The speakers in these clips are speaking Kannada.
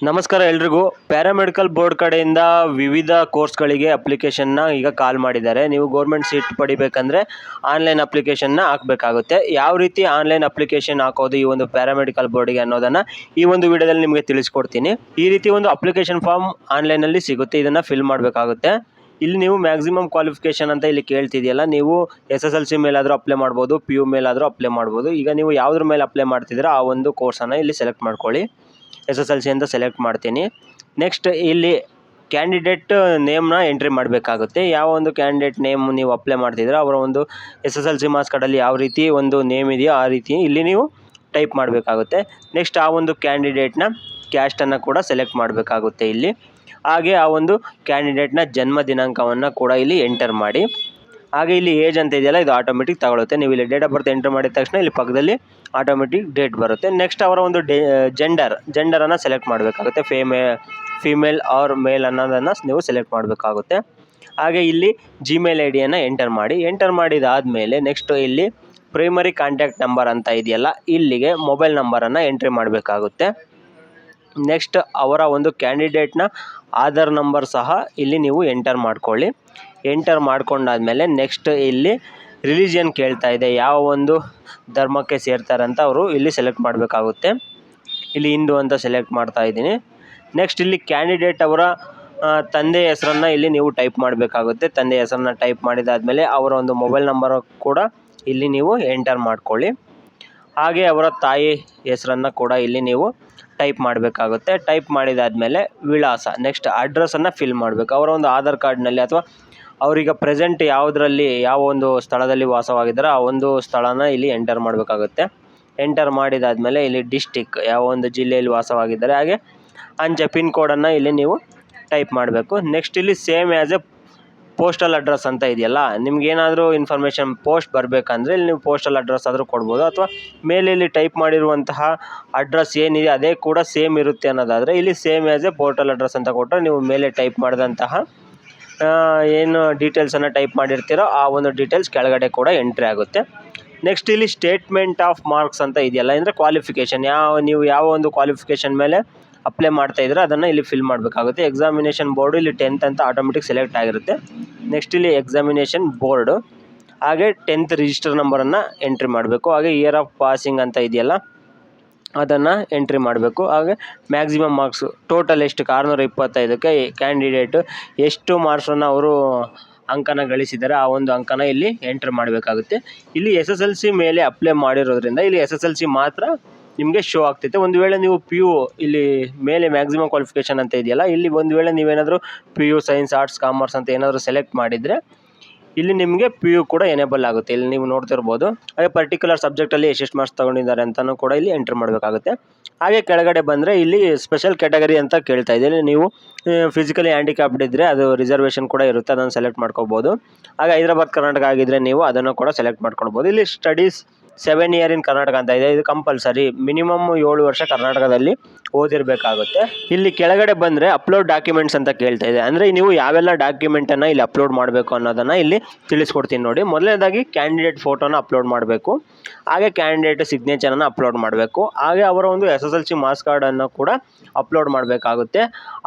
ನಮಸ್ಕಾರ ಎಲ್ರಿಗೂ. ಪ್ಯಾರಾಮೆಡಿಕಲ್ ಬೋರ್ಡ್ ಕಡೆಯಿಂದ ವಿವಿಧ ಕೋರ್ಸ್ಗಳಿಗೆ ಅಪ್ಲಿಕೇಶನ್ನ ಈಗ ಕಾಲ್ ಮಾಡಿದ್ದಾರೆ. ನೀವು ಗೌರ್ಮೆಂಟ್ ಸೀಟ್ ಪಡಿಬೇಕಂದ್ರೆ ಆನ್ಲೈನ್ ಅಪ್ಲಿಕೇಶನ್ನ ಹಾಕಬೇಕಾಗುತ್ತೆ. ಯಾವ ರೀತಿ ಆನ್ಲೈನ್ ಅಪ್ಲಿಕೇಶನ್ ಹಾಕೋದು ಈ ಒಂದು ಪ್ಯಾರಾಮೆಡಿಕಲ್ ಬೋರ್ಡ್ಗೆ ಅನ್ನೋದನ್ನು ಈ ಒಂದು ವಿಡಿಯೋದಲ್ಲಿ ನಿಮಗೆ ತಿಳಿಸ್ಕೊಡ್ತೀನಿ. ಈ ರೀತಿ ಒಂದು ಅಪ್ಲಿಕೇಶನ್ ಫಾರ್ಮ್ ಆನ್ಲೈನಲ್ಲಿ ಸಿಗುತ್ತೆ, ಇದನ್ನು ಫಿಲ್ ಮಾಡಬೇಕಾಗುತ್ತೆ. ಇಲ್ಲಿ ನೀವು ಮ್ಯಾಕ್ಸಿಮಮ್ ಕ್ವಾಲಿಫಿಕೇಷನ್ ಅಂತ ಇಲ್ಲಿ ಕೇಳ್ತಿದೆಯಲ್ಲ, ನೀವು SSLC ಮೇಲಾದರೂ ಅಪ್ಲೈ ಮಾಡ್ಬೋದು, PU ಮೇಲಾದರೂ ಅಪ್ಲೈ ಮಾಡ್ಬೋದು. ಈಗ ನೀವು ಯಾವುದ್ರ ಮೇಲೆ ಅಪ್ಲೈ ಮಾಡ್ತಿದ್ದೀರಾ ಆ ಒಂದು ಕೋರ್ಸನ್ನು ಇಲ್ಲಿ ಸೆಲೆಕ್ಟ್ ಮಾಡ್ಕೊಳ್ಳಿ. SSLC ಅಂತ ಸೆಲೆಕ್ಟ್ ಮಾಡ್ತೀನಿ. ನೆಕ್ಸ್ಟ್ ಇಲ್ಲಿ ಕ್ಯಾಂಡಿಡೇಟ್ ನೇಮ್ನ ಎಂಟ್ರಿ ಮಾಡಬೇಕಾಗುತ್ತೆ. ಯಾವ ಒಂದು ಕ್ಯಾಂಡಿಡೇಟ್ ನೇಮ್ ನೀವು ಅಪ್ಲೈ ಮಾಡ್ತಿದ್ದೀರಾ ಅವರ ಒಂದು SSLC ಮಾರ್ಕ್ಸ್ ಕಾರ್ಡಲ್ಲಿ ಯಾವ ರೀತಿ ಒಂದು ನೇಮ್ ಇದೆಯೋ ಆ ರೀತಿ ಇಲ್ಲಿ ನೀವು ಟೈಪ್ ಮಾಡಬೇಕಾಗುತ್ತೆ. ನೆಕ್ಸ್ಟ್ ಆ ಒಂದು ಕ್ಯಾಂಡಿಡೇಟ್ನ ಕ್ಯಾಸ್ಟನ್ನು ಕೂಡ ಸೆಲೆಕ್ಟ್ ಮಾಡಬೇಕಾಗುತ್ತೆ ಇಲ್ಲಿ. ಹಾಗೆ ಆ ಒಂದು ಕ್ಯಾಂಡಿಡೇಟ್ನ ಜನ್ಮ ದಿನಾಂಕವನ್ನು ಕೂಡ ಇಲ್ಲಿ ಎಂಟರ್ ಮಾಡಿ. ಹಾಗೆ ಇಲ್ಲಿ ಏಜ್ ಅಂತ ಇದೆಯಲ್ಲ, ಇದು ಆಟೋಮೆಟಿಕ್ ತಗೊಳುತ್ತೆ. ನೀವು ಇಲ್ಲಿ ಡೇಟ್ ಆಫ್ ಬರ್ತ್ ಎಂಟರ್ ಮಾಡಿದ ತಕ್ಷಣ ಇಲ್ಲಿ ಪಕ್ಕದಲ್ಲಿ ಆಟೋಮೆಟಿಕ್ ಡೇಟ್ ಬರುತ್ತೆ. ನೆಕ್ಸ್ಟ್ ಅವರ ಒಂದು ಜೆಂಡರನ್ನು ಸೆಲೆಕ್ಟ್ ಮಾಡಬೇಕಾಗುತ್ತೆ. ಫೀಮೇಲ್ ಆರ್ ಮೇಲ್ ಅನ್ನೋದನ್ನು ನೀವು ಸೆಲೆಕ್ಟ್ ಮಾಡಬೇಕಾಗುತ್ತೆ. ಹಾಗೆ ಇಲ್ಲಿ Gmail ID ಎಂಟರ್ ಮಾಡಿ. ಎಂಟರ್ ಮಾಡಿದಾದಮೇಲೆ ನೆಕ್ಸ್ಟ್ ಇಲ್ಲಿ ಪ್ರೈಮರಿ ಕಾಂಟ್ಯಾಕ್ಟ್ ನಂಬರ್ ಅಂತ ಇದೆಯಲ್ಲ, ಇಲ್ಲಿಗೆ ಮೊಬೈಲ್ ನಂಬರನ್ನು ಎಂಟ್ರಿ ಮಾಡಬೇಕಾಗುತ್ತೆ. ನೆಕ್ಸ್ಟ್ ಅವರ ಒಂದು ಕ್ಯಾಂಡಿಡೇಟ್ನ ಆಧಾರ್ ನಂಬರ್ ಸಹ ಇಲ್ಲಿ ನೀವು ಎಂಟರ್ ಮಾಡ್ಕೊಳ್ಳಿ. ಎಂಟರ್ ಮಾಡ್ಕೊಂಡಾದ್ಮೇಲೆ ನೆಕ್ಸ್ಟ್ ಇಲ್ಲಿ ರಿಲಿಜಿಯನ್ ಕೇಳ್ತಾ ಇದೆ, ಯಾವ ಒಂದು ಧರ್ಮಕ್ಕೆ ಸೇರ್ತಾರಂತ ಅವರು ಇಲ್ಲಿ ಸೆಲೆಕ್ಟ್ ಮಾಡಬೇಕಾಗುತ್ತೆ. ಇಲ್ಲಿ ಹಿಂದೂ ಅಂತ ಸೆಲೆಕ್ಟ್ ಮಾಡ್ತಾ ಇದ್ದೀನಿ. ನೆಕ್ಸ್ಟ್ ಇಲ್ಲಿ ಕ್ಯಾಂಡಿಡೇಟ್ ಅವರ ತಂದೆ ಹೆಸರನ್ನು ಇಲ್ಲಿ ನೀವು ಟೈಪ್ ಮಾಡಬೇಕಾಗುತ್ತೆ. ತಂದೆ ಹೆಸರನ್ನ ಟೈಪ್ ಮಾಡಿದಾದಮೇಲೆ ಅವರ ಒಂದು ಮೊಬೈಲ್ ನಂಬರ್ ಕೂಡ ಇಲ್ಲಿ ನೀವು ಎಂಟರ್ ಮಾಡ್ಕೊಳ್ಳಿ. ಹಾಗೆ ಅವರ ತಾಯಿ ಹೆಸರನ್ನು ಕೂಡ ಇಲ್ಲಿ ನೀವು ಟೈಪ್ ಮಾಡಬೇಕಾಗುತ್ತೆ. ಟೈಪ್ ಮಾಡಿದಾದಮೇಲೆ ವಿಳಾಸ, ನೆಕ್ಸ್ಟ್ ಅಡ್ರೆಸ್ಸನ್ನು ಫಿಲ್ ಮಾಡಬೇಕು. ಅವರ ಒಂದು ಆಧಾರ್ ಕಾರ್ಡ್ನಲ್ಲಿ ಅಥವಾ ಅವರೀಗ ಪ್ರೆಸೆಂಟ್ ಯಾವುದರಲ್ಲಿ ಯಾವ ಒಂದು ಸ್ಥಳದಲ್ಲಿ ವಾಸವಾಗಿದ್ದಾರೆ ಆ ಒಂದು ಸ್ಥಳನ ಇಲ್ಲಿ ಎಂಟರ್ ಮಾಡಬೇಕಾಗುತ್ತೆ. ಎಂಟರ್ ಮಾಡಿದಾದಮೇಲೆ ಇಲ್ಲಿ ಡಿಸ್ಟಿಕ್, ಯಾವ ಒಂದು ಜಿಲ್ಲೆಯಲ್ಲಿ ವಾಸವಾಗಿದ್ದಾರೆ, ಹಾಗೆ ಅಂಚೆ ಪಿನ್ ಕೋಡನ್ನು ಇಲ್ಲಿ ನೀವು ಟೈಪ್ ಮಾಡಬೇಕು. ನೆಕ್ಸ್ಟ್ ಇಲ್ಲಿ same as A postal address ಅಂತ ಇದೆಯಲ್ಲ, ನಿಮ್ಗೇನಾದರೂ ಇನ್ಫಾರ್ಮೇಷನ್ ಪೋಸ್ಟ್ ಬರಬೇಕಂದ್ರೆ ಇಲ್ಲಿ ನೀವು ಪೋಸ್ಟಲ್ ಅಡ್ರೆಸ್ ಆದರೂ ಕೊಡ್ಬೋದು. ಅಥವಾ ಮೇಲೆ ಇಲ್ಲಿ ಟೈಪ್ ಮಾಡಿರುವಂತಹ ಅಡ್ರೆಸ್ ಏನಿದೆ ಅದೇ ಕೂಡ ಸೇಮ್ ಇರುತ್ತೆ ಅನ್ನೋದಾದರೆ ಇಲ್ಲಿ same as A portal address ಅಂತ ಕೊಟ್ಟರೆ ನೀವು ಮೇಲೆ ಟೈಪ್ ಮಾಡಿದಂತಹ ಏನು ಡೀಟೇಲ್ಸನ್ನು ಟೈಪ್ ಮಾಡಿರ್ತೀರೋ ಆ ಒಂದು ಡೀಟೇಲ್ಸ್ ಕೆಳಗಡೆ ಕೂಡ ಎಂಟ್ರಿ ಆಗುತ್ತೆ. ನೆಕ್ಸ್ಟ್ ಇಲ್ಲಿ ಸ್ಟೇಟ್ಮೆಂಟ್ ಆಫ್ ಮಾರ್ಕ್ಸ್ ಅಂತ ಇದೆಯಲ್ಲ, ಅಂದರೆ ಕ್ವಾಲಿಫಿಕೇಷನ್, ನೀವು ಯಾವ ಒಂದು ಕ್ವಾಲಿಫಿಕೇಷನ್ ಮೇಲೆ ಅಪ್ಲೈ ಮಾಡ್ತಾಯಿದ್ರೆ ಅದನ್ನು ಇಲ್ಲಿ ಫಿಲ್ ಮಾಡಬೇಕಾಗುತ್ತೆ. ಎಕ್ಸಾಮಿನೇಷನ್ ಬೋರ್ಡು ಇಲ್ಲಿ 10th ಅಂತ ಆಟೋಮೆಟಿಕ್ ಸೆಲೆಕ್ಟ್ ಆಗಿರುತ್ತೆ. ನೆಕ್ಸ್ಟ್ ಇಲ್ಲಿ ಎಕ್ಸಾಮಿನೇಷನ್ ಬೋರ್ಡು, ಹಾಗೆ 10th ರಿಜಿಸ್ಟರ್ ನಂಬರನ್ನು ಎಂಟ್ರಿ ಮಾಡಬೇಕು. ಹಾಗೆ ಇಯರ್ ಆಫ್ ಪಾಸಿಂಗ್ ಅಂತ ಇದೆಯಲ್ಲ ಅದನ್ನು ಎಂಟ್ರಿ ಮಾಡಬೇಕು. ಹಾಗೆ ಮ್ಯಾಕ್ಸಿಮಮ್ ಮಾರ್ಕ್ಸು ಟೋಟಲ್ ಎಷ್ಟು 625ಕ್ಕೆ ಕ್ಯಾಂಡಿಡೇಟು ಎಷ್ಟು ಮಾರ್ಕ್ಸನ್ನು ಅವರು ಅಂಕನ ಗಳಿಸಿದ್ದಾರೆ ಆ ಒಂದು ಅಂಕನ ಇಲ್ಲಿ ಎಂಟ್ರ್ ಮಾಡಬೇಕಾಗುತ್ತೆ. ಇಲ್ಲಿ SSLC ಮೇಲೆ ಅಪ್ಲೈ ಮಾಡಿರೋದ್ರಿಂದ ಇಲ್ಲಿ SSLC ಮಾತ್ರ ನಿಮಗೆ ಶೋ ಆಗ್ತೈತೆ. ಒಂದು ವೇಳೆ ನೀವು PU ಇಲ್ಲಿ ಮೇಲೆ ಮ್ಯಾಕ್ಸಿಮಮ್ ಕ್ವಾಲಿಫಿಕೇಷನ್ ಅಂತ ಇದೆಯಲ್ಲ, ಇಲ್ಲಿ ಒಂದು ವೇಳೆ ನೀವೇನಾದರೂ PU ಸೈನ್ಸ್ ಆರ್ಟ್ಸ್ ಕಾಮರ್ಸ್ ಅಂತ ಏನಾದರೂ ಸೆಲೆಕ್ಟ್ ಮಾಡಿದರೆ ಇಲ್ಲಿ ನಿಮಗೆ PU ಕೂಡ ಎನೇಬಲ್ ಆಗುತ್ತೆ. ಇಲ್ಲಿ ನೀವು ನೋಡ್ತಿರ್ಬೋದು. ಹಾಗೆ ಪರ್ಟಿಕ್ಯುಲರ್ ಸಬ್ಜೆಕ್ಟಲ್ಲಿ ಎಷ್ಟು ಮಾರ್ಕ್ಸ್ ತೊಗೊಂಡಿದ್ದಾರೆ ಅಂತಲೂ ಕೂಡ ಇಲ್ಲಿ ಎಂಟ್ರ್ ಮಾಡಬೇಕಾಗುತ್ತೆ. ಹಾಗೆ ಕೆಳಗಡೆ ಬಂದರೆ ಇಲ್ಲಿ ಸ್ಪೆಷಲ್ ಕ್ಯಾಟಗರಿ ಅಂತ ಕೇಳ್ತಾ ಇದೆ. ನೀವು ಫಿಸಿಕಲಿ ಹ್ಯಾಂಡಿಕ್ಯಾಪ್ಡ್ ಇದ್ದರೆ ಅದು ರಿಸರ್ವೇಷನ್ ಕೂಡ ಇರುತ್ತೆ, ಅದನ್ನು ಸೆಲೆಕ್ಟ್ ಮಾಡ್ಕೋಬೋದು. ಹಾಗೆ ಹೈದರಾಬಾದ್ ಕರ್ನಾಟಕ ಆಗಿದ್ದರೆ ನೀವು ಅದನ್ನು ಕೂಡ ಸೆಲೆಕ್ಟ್ ಮಾಡ್ಕೊಳ್ಬೋದು. ಇಲ್ಲಿ ಸ್ಟಡೀಸ್ 7 year ಇನ್ ಕರ್ನಾಟಕ ಅಂತ ಇದೆ, ಇದು ಕಂಪಲ್ಸರಿ. ಮಿನಿಮಮ್ 7 ವರ್ಷ ಕರ್ನಾಟಕದಲ್ಲಿ ಓದಿರಬೇಕಾಗುತ್ತೆ. ಇಲ್ಲಿ ಕೆಳಗಡೆ ಬಂದರೆ ಅಪ್ಲೋಡ್ ಡಾಕ್ಯುಮೆಂಟ್ಸ್ ಅಂತ ಕೇಳ್ತಾ ಇದೆ. ಅಂದರೆ ನೀವು ಯಾವೆಲ್ಲ ಡಾಕ್ಯುಮೆಂಟನ್ನು ಇಲ್ಲಿ ಅಪ್ಲೋಡ್ ಮಾಡಬೇಕು ಅನ್ನೋದನ್ನು ಇಲ್ಲಿ ತಿಳಿಸ್ಕೊಡ್ತೀನಿ ನೋಡಿ. ಮೊದಲನೇದಾಗಿ ಕ್ಯಾಂಡಿಡೇಟ್ ಫೋಟೋನ ಅಪ್ಲೋಡ್ ಮಾಡಬೇಕು. ಹಾಗೆ ಕ್ಯಾಂಡಿಡೇಟ್ ಸಿಗ್ನೇಚರನ್ನು ಅಪ್ಲೋಡ್ ಮಾಡಬೇಕು. ಹಾಗೆ ಅವರ ಒಂದು SSLC ಮಾರ್ಕ್ಸ್ ಕಾರ್ಡನ್ನು ಕೂಡ ಅಪ್ಲೋಡ್ ಮಾಡಬೇಕಾಗುತ್ತೆ.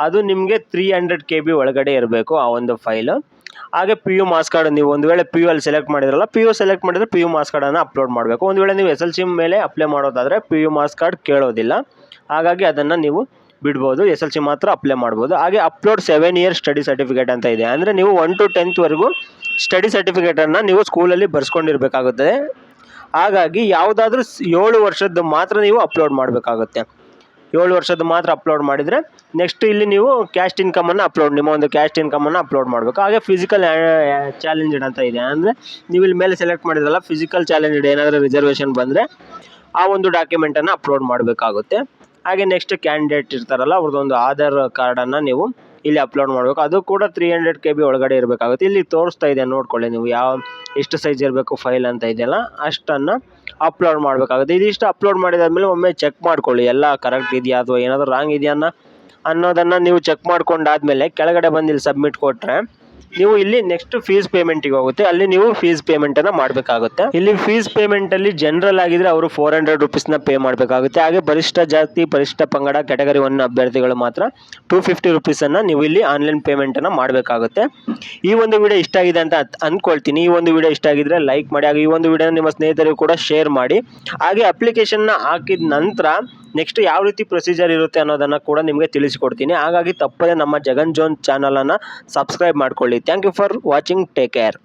ಅದು ನಿಮಗೆ 300 KB ಒಳಗಡೆ ಇರಬೇಕು ಆ ಒಂದು ಫೈಲು. ಹಾಗೆ PU ಮಾರ್ಕ್ಸ್ ಕಾರ್ಡ್, ನೀವು ಒಂದು ವೇಳೆ PU ಅಲ್ಲಿ ಸೆಲೆಕ್ಟ್ ಮಾಡಿದ್ರಲ್ಲ, PU ಸೆಲೆಕ್ಟ್ ಮಾಡಿದರೆ PU ಮಾರ್ಕ್ಸ್ ಕಾರ್ಡನ್ನು ಅಪ್ಲೋಡ್ ಮಾಡಬೇಕು. ಒಂದು ವೇಳೆ ನೀವು SSLC ಮೇಲೆ ಅಪ್ಲೈ ಮಾಡೋದಾದರೆ PU ಮಾರ್ಕ್ಸ್ ಕಾರ್ಡ್ ಕೇಳೋದಿಲ್ಲ, ಹಾಗಾಗಿ ಅದನ್ನು ನೀವು ಬಿಡ್ಬೋದು. SSLC ಮಾತ್ರ ಅಪ್ಲೈ ಮಾಡ್ಬೋದು. ಹಾಗೆ ಅಪ್ಲೋಡ್ 7 year ಸ್ಟಡಿ ಸರ್ಟಿಫಿಕೇಟ್ ಅಂತ ಇದೆ. ಅಂದರೆ ನೀವು 1 to 10th ವರೆಗೂ ಸ್ಟಡಿ ಸರ್ಟಿಫಿಕೇಟನ್ನು ನೀವು ಸ್ಕೂಲಲ್ಲಿ ಬರ್ಸ್ಕೊಂಡಿರಬೇಕಾಗುತ್ತದೆ. ಹಾಗಾಗಿ ಯಾವುದಾದ್ರೂ 7 ವರ್ಷದ್ದು ಮಾತ್ರ ನೀವು ಅಪ್ಲೋಡ್ ಮಾಡಬೇಕಾಗುತ್ತೆ. 7 ವರ್ಷದ್ದು ಮಾತ್ರ ಅಪ್ಲೋಡ್ ಮಾಡಿದರೆ ನೆಕ್ಸ್ಟ್ ಇಲ್ಲಿ ನೀವು ಕ್ಯಾಸ್ಟ್ ಇನ್ಕಮನ್ನು ನಿಮ್ಮ ಒಂದು ಕ್ಯಾಸ್ಟ್ ಇನ್ಕಮನ್ನು ಅಪ್ಲೋಡ್ ಮಾಡಬೇಕು. ಹಾಗೆ ಫಿಸಿಕಲ್ ಚಾಲೆಂಜ್ಡ್ ಅಂತ ಇದೆ. ಅಂದರೆ ನೀವು ಇಲ್ಲಿ ಮೇಲೆ ಸೆಲೆಕ್ಟ್ ಮಾಡಿದ್ರಲ್ಲ, ಫಿಸಿಕಲ್ ಚಾಲೆಂಜ್ಡ್ ಏನಾದರೂ ರಿಸರ್ವೇಷನ್ ಬಂದರೆ ಆ ಒಂದು ಡಾಕ್ಯುಮೆಂಟನ್ನು ಅಪ್ಲೋಡ್ ಮಾಡಬೇಕಾಗುತ್ತೆ. ಹಾಗೆ ನೆಕ್ಸ್ಟ್ ಕ್ಯಾಂಡಿಡೇಟ್ ಇರ್ತಾರಲ್ಲ ಅವ್ರದ್ದೊಂದು ಆಧಾರ್ ಕಾರ್ಡನ್ನು ನೀವು ಇಲ್ಲಿ ಅಪ್ಲೋಡ್ ಮಾಡಬೇಕು. ಅದು ಕೂಡ 300 KB ಒಳಗಡೆ ಇರಬೇಕಾಗುತ್ತೆ. ಇಲ್ಲಿ ತೋರಿಸ್ತಾ ಇದೆ ನೋಡ್ಕೊಳ್ಳಿ, ನೀವು ಎಷ್ಟು ಸೈಜ್ ಇರಬೇಕು ಫೈಲ್ ಅಂತ ಇದೆಯಲ್ಲ ಅಷ್ಟನ್ನು ಅಪ್ಲೋಡ್ ಮಾಡಬೇಕಾಗುತ್ತೆ. ಇದಿಷ್ಟು ಅಪ್ಲೋಡ್ ಮಾಡಿದಾದ್ಮೇಲೆ ಒಮ್ಮೆ ಚೆಕ್ ಮಾಡ್ಕೊಳ್ಳಿ ಎಲ್ಲ ಕರೆಕ್ಟ್ ಇದೆಯಾ ಅಥವಾ ಏನಾದರೂ ರಾಂಗ್ ಇದೆಯಾ ಅನ್ನೋದನ್ನು ನೀವು ಚೆಕ್ ಮಾಡ್ಕೊಂಡಾದ್ಮೇಲೆ ಕೆಳಗಡೆ ಬಂದು ಇಲ್ಲಿ ಸಬ್ಮಿಟ್ ಕೊಟ್ಟರೆ ನೀವು ಇಲ್ಲಿ ನೆಕ್ಸ್ಟ್ ಫೀಸ್ ಪೇಮೆಂಟಿಗೆ ಹೋಗುತ್ತೆ, ಅಲ್ಲಿ ನೀವು ಫೀಸ್ ಪೇಮೆಂಟನ್ನು ಮಾಡಬೇಕಾಗುತ್ತೆ. ಇಲ್ಲಿ ಫೀಸ್ ಪೇಮೆಂಟಲ್ಲಿ ಜನರಲ್ ಆಗಿದ್ರೆ ಅವರು 400 ರುಪೀಸ್ನ ಪೇ ಮಾಡಬೇಕಾಗುತ್ತೆ. ಹಾಗೆ ಪರಿಶಿಷ್ಟ ಜಾತಿ ಪರಿಶಿಷ್ಟ ಪಂಗಡ ಕ್ಯಾಟಗರಿ 1 ಅಭ್ಯರ್ಥಿಗಳು ಮಾತ್ರ 250 ರುಪೀಸನ್ನು ನೀವು ಇಲ್ಲಿ ಆನ್ಲೈನ್ ಪೇಮೆಂಟನ್ನು ಮಾಡಬೇಕಾಗುತ್ತೆ. ಈ ಒಂದು ವಿಡಿಯೋ ಇಷ್ಟ ಆಗಿದೆ ಅಂತ ಅಂದ್ಕೊಳ್ತೀನಿ. ಈ ಒಂದು ವಿಡಿಯೋ ಇಷ್ಟ ಆಗಿದ್ರೆ ಲೈಕ್ ಮಾಡಿ, ಹಾಗೆ ಈ ಒಂದು ವಿಡಿಯೋನ ನಿಮ್ಮ ಸ್ನೇಹಿತರಿಗೂ ಕೂಡ ಶೇರ್ ಮಾಡಿ. ಹಾಗೆ ಅಪ್ಲಿಕೇಶನ್ನ ಹಾಕಿದ ನಂತರ ನೆಕ್ಸ್ಟ್ ಯಾವ ರೀತಿ ಪ್ರೊಸೀಜರ್ ಇರುತ್ತೆ ಅನ್ನೋದನ್ನು ಕೂಡ ನಿಮಗೆ ತಿಳಿಸಿಕೊಡ್ತೀನಿ. ಹಾಗಾಗಿ ತಪ್ಪದೆ ನಮ್ಮ ಜಗನ್ ಜೋನ್ ಚಾನಲನ್ನು ಸಬ್ಸ್ಕ್ರೈಬ್ ಮಾಡ್ಕೊಳ್ಳಿ. Thank you for watching. Take care.